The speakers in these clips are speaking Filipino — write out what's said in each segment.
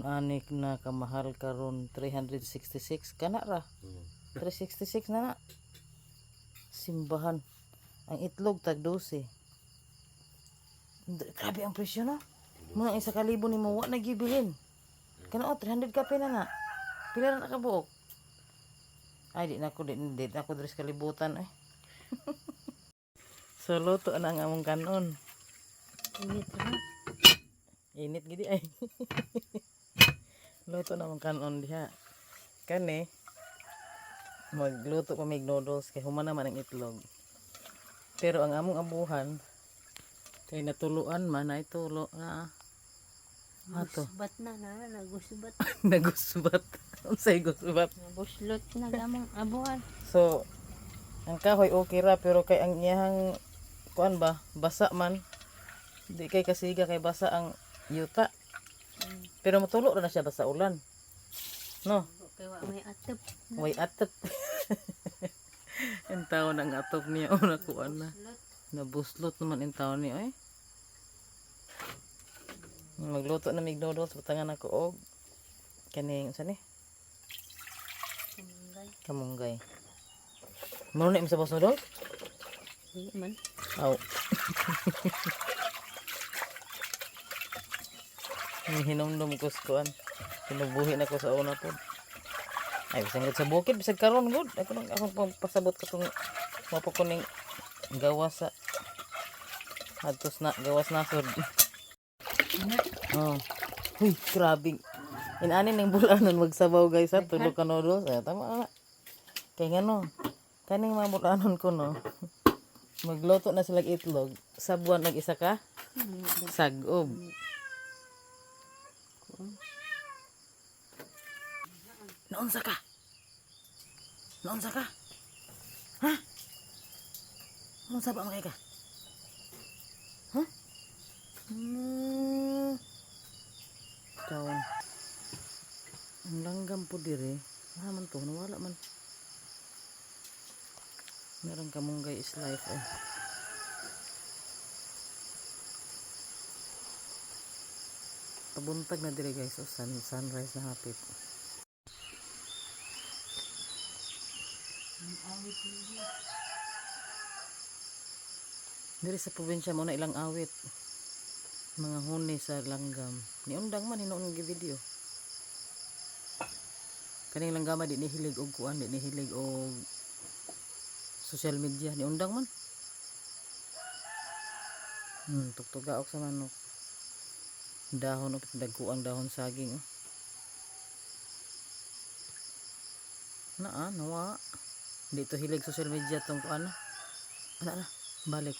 anik na kamahal karon 366 kana ra. 366 na na. Simbahan. Ang itlog tag 12. Grabe ang presyo na. Mga 1,000 ni mo wa na gibilin. Kana 300 ka na na. Pila na kabuok? Ay di na ako dres kalibutan eh. So luto na ang among kanon. Init na. Init gidi ay. Luto na among kanon diha. Kani magluto pa mig noodles kay human naman ang itlog. Pero ang among abuhan kay natuluan man ay tulo na ato. Gusbat na nagusbat. Nagusbat. Unsay gusbat? Nabuslot na gamong abuhan. So ang kahoy okay ra pero kay ang iyang kuan ba basa man. Di kay kasiga kay basa ang yuta. Pero matulo ra na siya basa ulan. No? Kaya may atop. Way atop. Ang tao nang atop niya o nakuan na. Nabuslot naman ang tao niya eh. Magluto na mig noodles butangan ako og kaning unsa ni? Kamunggay. Mano na imong sa noodles? Di man. Aw. Hinomdom ko sa kuan. Pinubuhi na ko sa una po. Ay, bisang sa bukid, bisag karon good. Akong pasabot ka itong mapakuning gawas sa adtos na, gawas nasod. Oh. Uy, grabe. Inanin ng bulanon magsabaw guys ha, tulo ka noodles. Ay, tama na. Kaya nga no, kaning mga bulanon ko no, magluto na sila itlog. Sabuan nag-isa ka? Sagob. Naunsa ka? Naunsa ka? Ha? Naunsa ba makay ka? Ha? Kaon. Ang langgam po dire. Man to, nawala man. Meron kamunggay is life eh. Pabuntag na dire guys. Oh, sunrise na hapit. Diri sa probinsya mo na ilang awit. Mga huni sa langgam. Niundang man hinuon ng video. Kaning langgam di nihilig og kuan, di nihilig og social media. Niundang man. Tugtugaok sa manok. Dahon og dagkuang dahon saging oh. Nawa. Dito hilig social media tong kuan. Ana na, balik.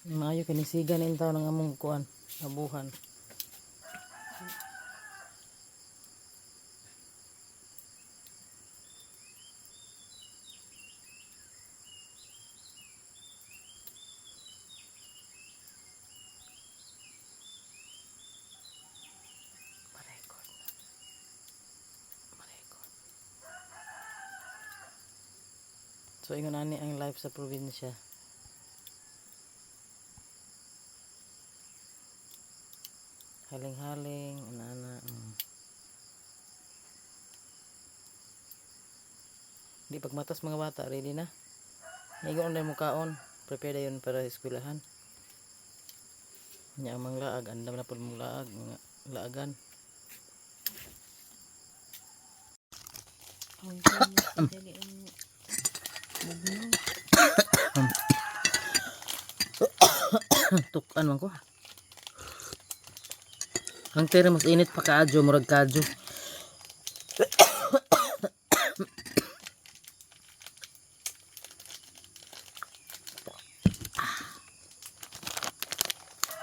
Maayo kanisigan in taon ng among kuan, abuhan. So ingon ani ang life sa probinsya. Haling-haling, ana-ana. Di pagmatas mga bata, ready na. Ingon na mo kaon, prepare yun para eskwelahan. Nya ang mga laag, andam na pud mong laag, mga laagan. Tukan man ko. Ang tira mas init pa kaadyo, murag kaadyo.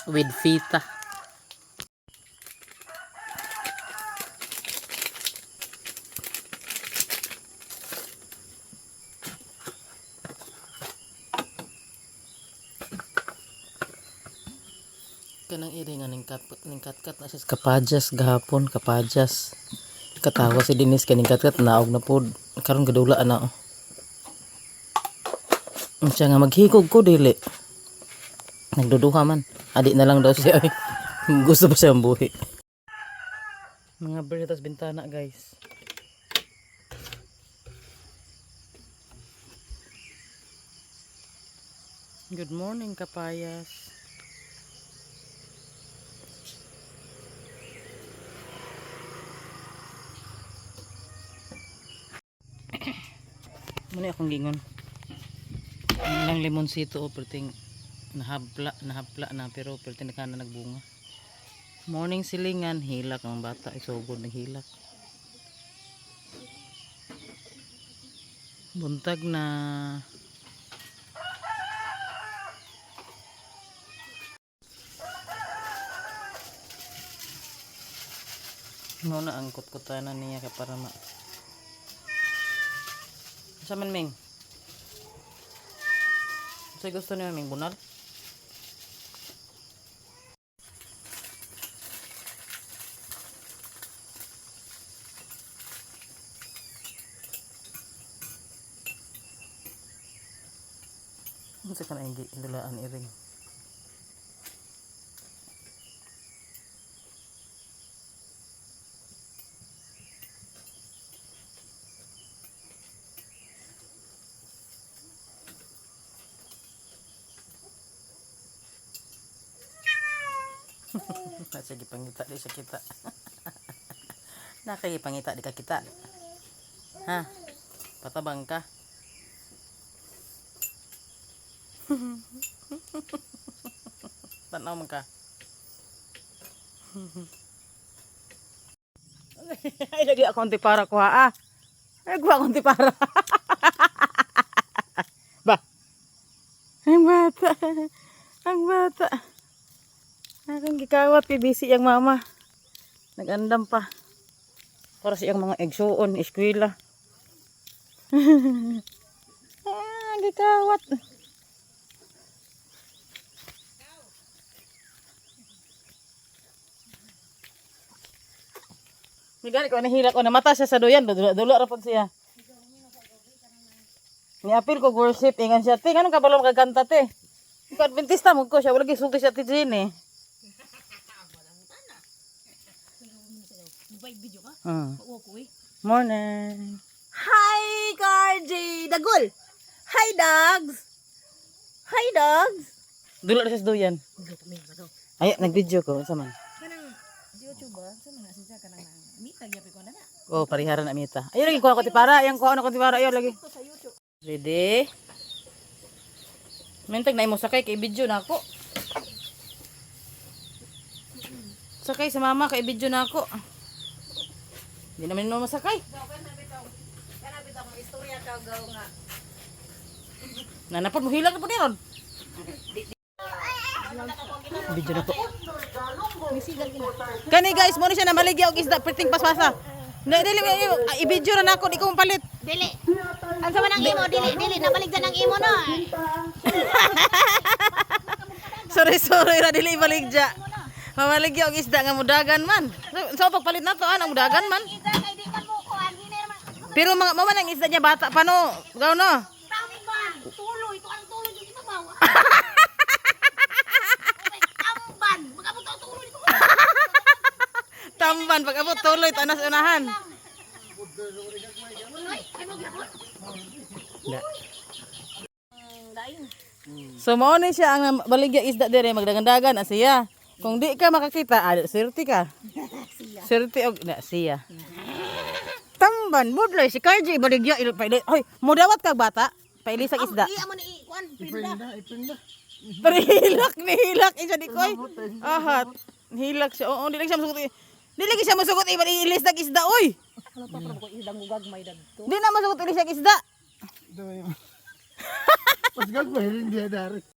With fita. Kanang iri nga ning katkat na siya kapajas gahapon, kapajas. Katawa si Dennis kaning katkat naog na pod. Karon gadula na oh. Siya nga maghikog ko dili. Nagduduha man. Adik na lang daw siya. Gusto pa siya ang buhi. Mga birds bintana guys. Good morning kapayas. Muna akong gingon. Ang limonsito o perting nahapla na pero perting na nagbunga. Morning silingan, hilak ang bata, isugod ng hilak. Buntag na. Muna ang kutkutanan niya para ma. Sa man Ming? Sa gusto niya Ming bunal? Sa kana hindi indulaan iring. Sige pangita di siya kita. Nakikipangita di ka kita. Ha? Patabang ka. Tanaw man ka. Ay lagi ako konti para kuha ah. Ay kuha konti para. Ba. Ang bata. Ang bata. Akong gikawat busy yang mama. Nagandam pa. Para siyang mga egsoon, eskwela. Ah, gikawat. Migani ko nahilak ko na mata siya sa duyan, dulo ra pud siya. Ni apil ko worship ingan siya, "Te, anong kabalo magkanta te?" Ko adventista mo ko siya, wala gi sulti siya ti Jenny. Morning. Hi, Cardi! Dagol! Hi, dogs! Hi, dogs! Dulo ra siya sa duyan. Ay, nag-video ko sa man. Kanang YouTube ba? Sa mga siya kanang mita gyapon ko na na. Oh, pariharan na mita. Ayo lagi kuha ko ti para, yang kuha ko ti para ayo lagi. Ready? Mentag na imo sakay kay video na ako. Sakay sa mama kay video na ako. Hindi naman ino masakay. Kanapit akong istorya ka gaw nga. Nanapod mo hilang na po niron. Video na po. Kani guys, mo ni siya na maligya og isda perting paspasa. Dili i-video na nako, di ko palit. Dili. Ang sama ng imo, dili nabaligdan ang imo no. Sorry ra dili baligya. Mamaligya og isda nga mudagan man. So pagpalit na to ang mudagan man. Ida kay di man mo ko anhin man. Pero mga mama nang isda niya bata pa no. Gaw no. Tamban, tuloy to ang tuloy di mabaw. Tamban, magabot ang tuloy dito. Tamban pag abot tuloy tanas unahan. Tuloy, ay mo gyapon. Dayon. So mao ni siya ang baligya isda dire magdagandagan na siya. Kung di ka makakita, swerte ka. Swerte og na siya. Tamban budloy si Karji baligya paili. Hoy, mudawat kag bata. Paili sa isda. Di amo ni kuan, pinda. Nihilak isa di koy. Ahat. Hilak siya. Oo, di lang siya masugot. Di lagi siya masugot ilis ng isda oy. Ano pa ko isdang gagmay dagto. Di na masugot ilis ng isda. Mas gagawin dia dari.